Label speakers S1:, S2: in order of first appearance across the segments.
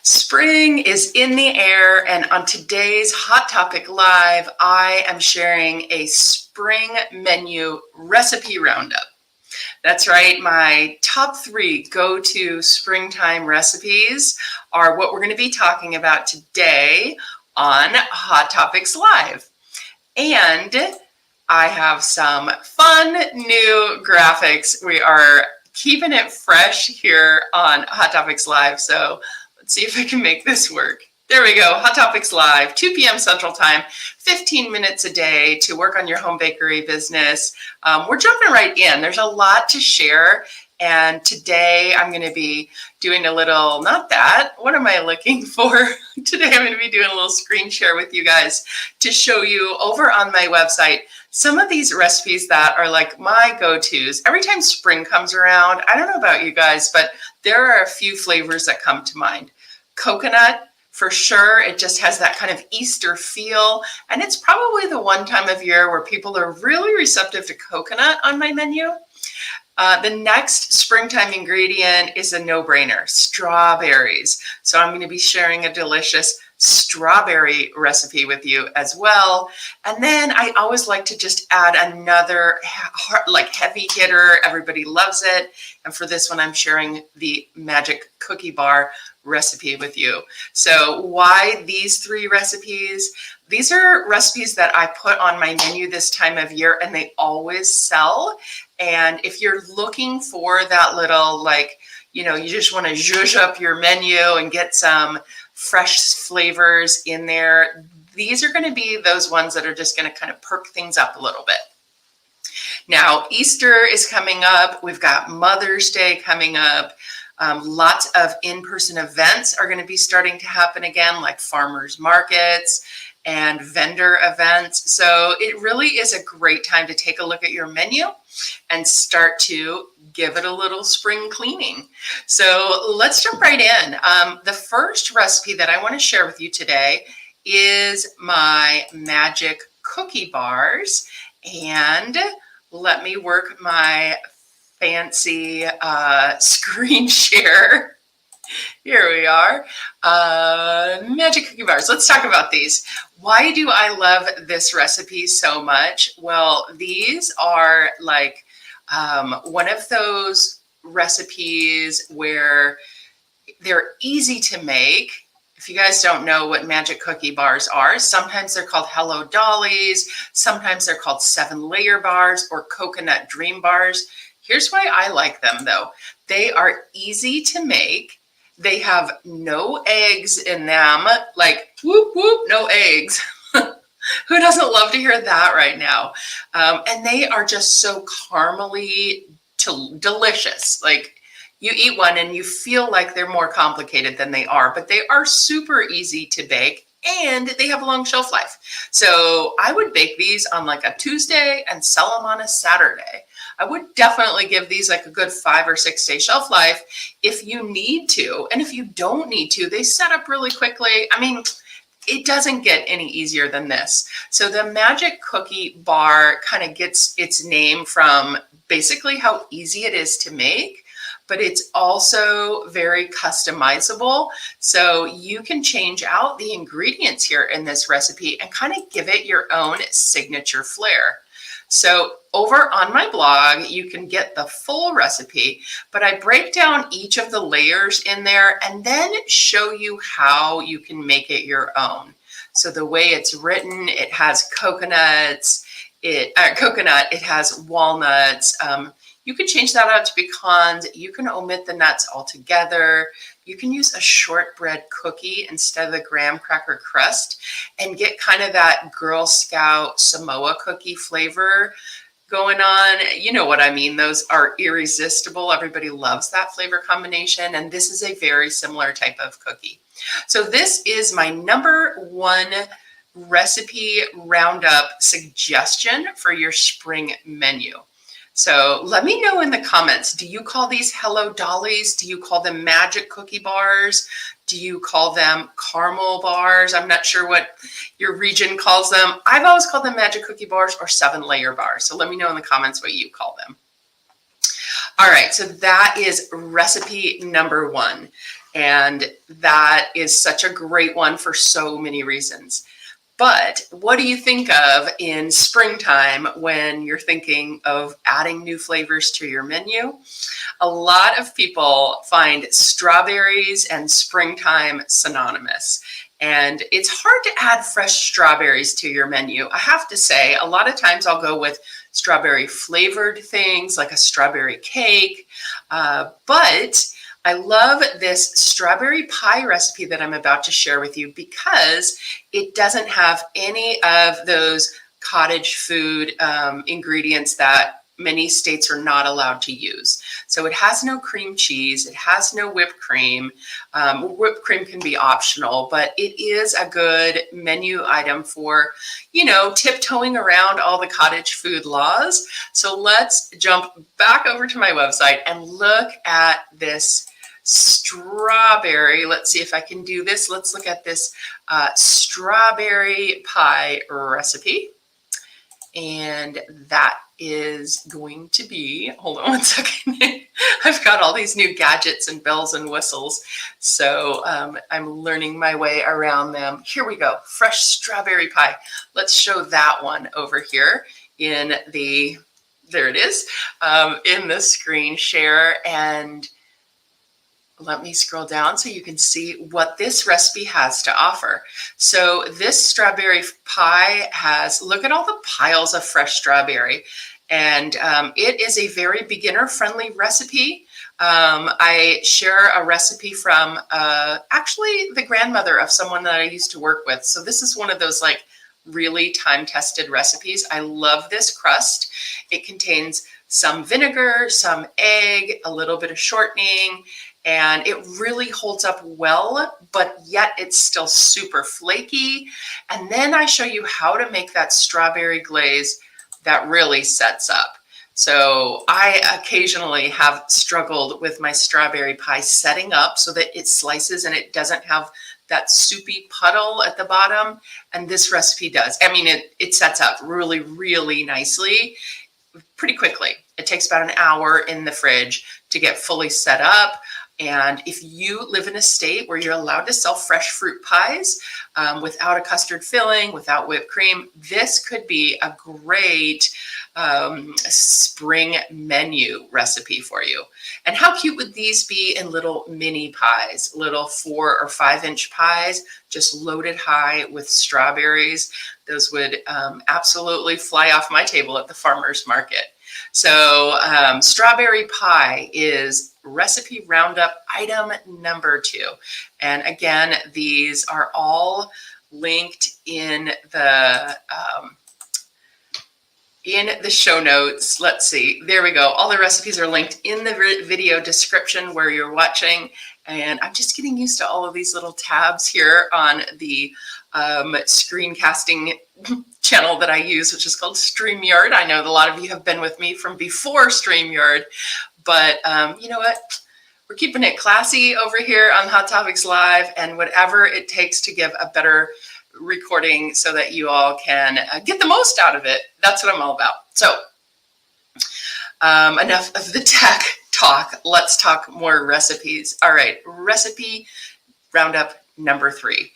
S1: Spring is in the air, and on today's Hot Topic Live, I am sharing a spring menu recipe roundup. That's right, my top 3 go-to springtime recipes are what we're going to be talking about today on Hot Topics Live. And I have some fun new graphics. We are keeping it fresh here on Hot Topics Live, so let's see if I can make this work. There we go, Hot Topics Live, 2 p.m. Central Time, 15 minutes a day to work on your home bakery business. We're jumping right in. There's a lot to share, and today I'm going to be doing a little, what am I looking for? Today I'm going to be doing a little screen share with you guys to show you over on my website some of these recipes that are like my go-tos. Every time spring comes around, I don't know about you guys, but there are a few flavors that come to mind. Coconut, for sure. It just has that kind of Easter feel. And it's probably the one time of year where people are really receptive to coconut on my menu. The next springtime ingredient is a no-brainer, strawberries. So I'm going to be sharing a delicious strawberry recipe with you as well. And then I always like to just add another heavy hitter. Everybody loves it. And for this one, I'm sharing the magic cookie bar recipe with you. So why these 3 recipes? These are recipes that I put on my menu this time of year, and they always sell. And if you're looking for that little, you just want to zhuzh up your menu and get some fresh flavors in there, these are going to be those ones that are just going to kind of perk things up a little bit. Now, Easter is coming up. We've got Mother's Day coming up. Lots of in-person events are going to be starting to happen again, like farmers markets and vendor events. So it really is a great time to take a look at your menu and start to give it a little spring cleaning. So let's jump right in. The first recipe that I want to share with you today is my magic cookie bars. And let me work my fancy screen share. Here we are. Magic cookie bars. Let's talk about these. Why do I love this recipe so much? Well, these are like one of those recipes where they're easy to make. If you guys don't know what magic cookie bars are, sometimes they're called Hello Dollies, sometimes they're called 7-layer bars or coconut dream bars. Here's why I like them though. They are easy to make. They have no eggs in them, like whoop, whoop, no eggs. Who doesn't love to hear that right now? And they are just so caramely delicious. Like you eat one and you feel like they're more complicated than they are, but they are super easy to bake and they have a long shelf life. So I would bake these on like a Tuesday and sell them on a Saturday. I would definitely give these like a good 5 or 6 day shelf life if you need to. And if you don't need to, they set up really quickly. I mean, it doesn't get any easier than this. So the magic cookie bar kind of gets its name from basically how easy it is to make, but it's also very customizable. So you can change out the ingredients here in this recipe and kind of give it your own signature flair. So over on my blog, you can get the full recipe, but I break down each of the layers in there and then show you how you can make it your own. So the way it's written, it has coconuts, it has walnuts. You could change that out to pecans. You can omit the nuts altogether. You can use a shortbread cookie instead of the graham cracker crust and get kind of that Girl Scout Samoa cookie flavor going on. You know what I mean? Those are irresistible. Everybody loves that flavor combination. And this is a very similar type of cookie. So this is my number 1 recipe roundup suggestion for your spring menu. So let me know in the comments, do you call these Hello Dollies? Do you call them magic cookie bars? Do you call them caramel bars? I'm not sure what your region calls them. I've always called them magic cookie bars or 7-layer bars. So let me know in the comments what you call them. All right, so that is recipe number 1. And that is such a great one for so many reasons. But what do you think of in springtime when you're thinking of adding new flavors to your menu? A lot of people find strawberries and springtime synonymous. And it's hard to add fresh strawberries to your menu. I have to say, a lot of times I'll go with strawberry flavored things like a strawberry cake. But I love this strawberry pie recipe that I'm about to share with you because it doesn't have any of those cottage food ingredients that many states are not allowed to use. So it has no cream cheese, it has no whipped cream. Whipped cream can be optional, but it is a good menu item for, tiptoeing around all the cottage food laws. So let's jump back over to my website and look at this strawberry. Let's see if I can do this. Let's look at this strawberry pie recipe. And that is going to be, hold on one second. I've got all these new gadgets and bells and whistles. So I'm learning my way around them. Here we go. Fresh strawberry pie. Let's show that one over here in the, there it is, in the screen share. And let me scroll down so you can see what this recipe has to offer. So this strawberry pie has, look at all the piles of fresh strawberry. And it is a very beginner-friendly recipe. I share a recipe from actually the grandmother of someone that I used to work with. So this is one of those like really time-tested recipes. I love this crust. It contains some vinegar, some egg, a little bit of shortening, and it really holds up well, but yet it's still super flaky. And then I show you how to make that strawberry glaze that really sets up. So I occasionally have struggled with my strawberry pie setting up so that it slices and it doesn't have that soupy puddle at the bottom. And this recipe does. I mean, it sets up really, really nicely, pretty quickly. It takes about an hour in the fridge to get fully set up. And if you live in a state where you're allowed to sell fresh fruit pies without a custard filling, without whipped cream, this could be a great spring menu recipe for you. And how cute would these be in little mini pies, little 4 or 5 inch pies, just loaded high with strawberries? Those would absolutely fly off my table at the farmer's market. So strawberry pie is recipe roundup item number 2. And again, these are all linked in the show notes. Let's see, there we go. All the recipes are linked in the video description where you're watching. And I'm just getting used to all of these little tabs here on the screencasting channel that I use, which is called StreamYard. I know a lot of you have been with me from before StreamYard, but you know what? We're keeping it classy over here on Hot Topics Live, and whatever it takes to give a better recording so that you all can get the most out of it. That's what I'm all about. So enough of the tech talk. Let's talk more recipes. All right, recipe roundup number 3.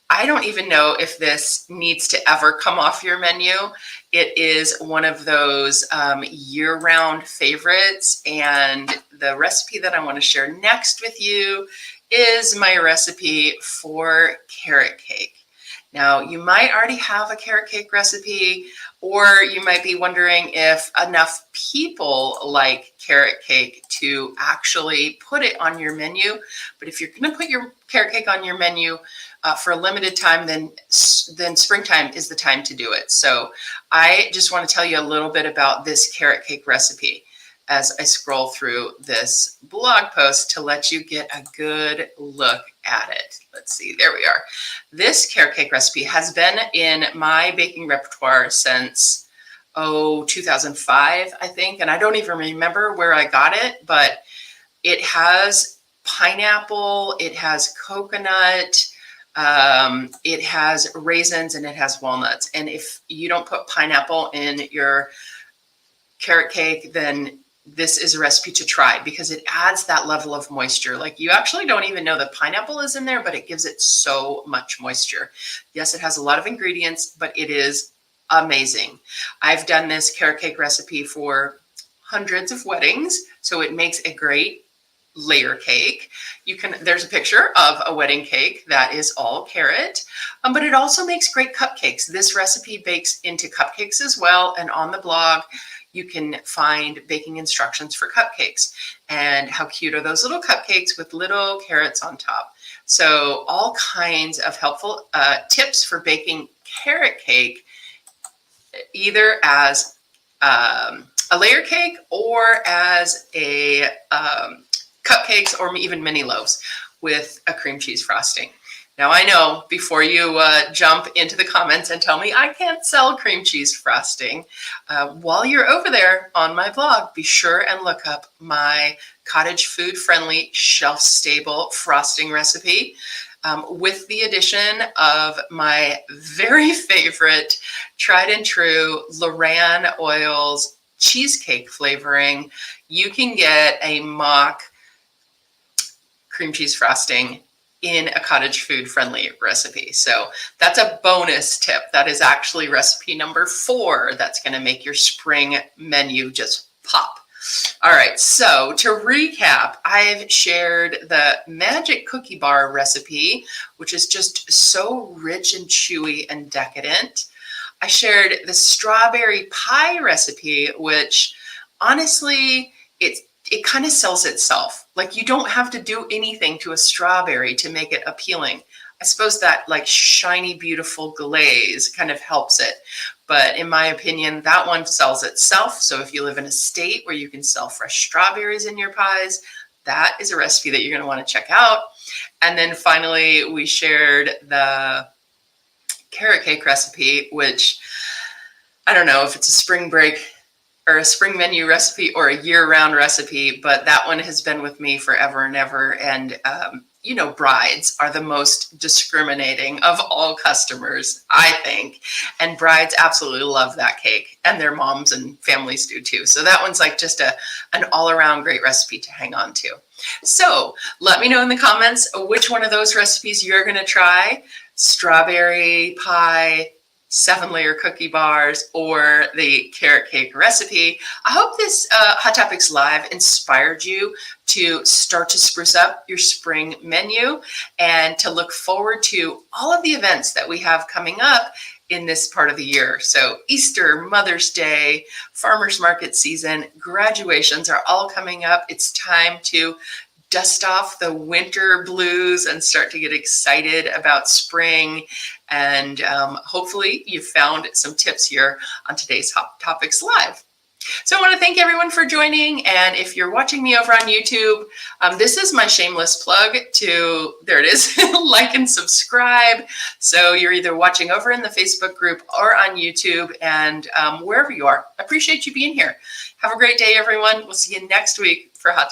S1: I don't even know if this needs to ever come off your menu. It is one of those year-round favorites, and the recipe that I want to share next with you is my recipe for carrot cake. Now, you might already have a carrot cake recipe, or you might be wondering if enough people like carrot cake to actually put it on your menu. But if you're going to put your carrot cake on your menu for a limited time, then springtime is the time to do it. So I just want to tell you a little bit about this carrot cake recipe as I scroll through this blog post to let you get a good look at it. Let's see, there we are. This carrot cake recipe has been in my baking repertoire since, 2005, I think. And I don't even remember where I got it, but it has pineapple, it has coconut, it has raisins, and it has walnuts. And if you don't put pineapple in your carrot cake, then this is a recipe to try because it adds that level of moisture. Like you actually don't even know the pineapple is in there, but it gives it so much moisture. Yes, it has a lot of ingredients, but it is amazing. I've done this carrot cake recipe for hundreds of weddings, so it makes a great layer cake. There's a picture of a wedding cake that is all carrot, but it also makes great cupcakes. This recipe bakes into cupcakes as well, and on the blog you can find baking instructions for cupcakes. And how cute are those little cupcakes with little carrots on top? So all kinds of helpful tips for baking carrot cake, either as a layer cake or as a cupcakes or even mini loaves with a cream cheese frosting. Now I know before you jump into the comments and tell me I can't sell cream cheese frosting, while you're over there on my blog, be sure and look up my cottage food friendly shelf stable frosting recipe with the addition of my very favorite tried and true Loran Oils cheesecake flavoring. You can get a mock cream cheese frosting in a cottage food friendly recipe. So that's a bonus tip. That is actually recipe number 4 that's going to make your spring menu just pop. All right, so to recap, I've shared the magic cookie bar recipe, which is just so rich and chewy and decadent. I shared the strawberry pie recipe, which honestly, it kind of sells itself. Like you don't have to do anything to a strawberry to make it appealing. I suppose that like shiny, beautiful glaze kind of helps it. But in my opinion, that one sells itself. So if you live in a state where you can sell fresh strawberries in your pies, that is a recipe that you're going to want to check out. And then finally, we shared the carrot cake recipe, which I don't know if it's a spring break or a spring menu recipe or a year-round recipe, but that one has been with me forever and ever. And you know, brides are the most discriminating of all customers, I think. And brides absolutely love that cake, and their moms and families do too. So that one's like just an all-around great recipe to hang on to. So let me know in the comments which one of those recipes you're going to try: strawberry pie, 7-layer cookie bars, or the carrot cake recipe. I hope this Hot Topics Live inspired you to start to spruce up your spring menu and to look forward to all of the events that we have coming up in this part of the year. So Easter, Mother's Day, farmers market season, graduations are all coming up. It's time to dust off the winter blues and start to get excited about spring. And hopefully you found some tips here on today's Hot Topics Live. So I want to thank everyone for joining. And if you're watching me over on YouTube, this is my shameless plug to, there it is, like and subscribe. So you're either watching over in the Facebook group or on YouTube, and wherever you are. I appreciate you being here. Have a great day, everyone. We'll see you next week for Hot Topics.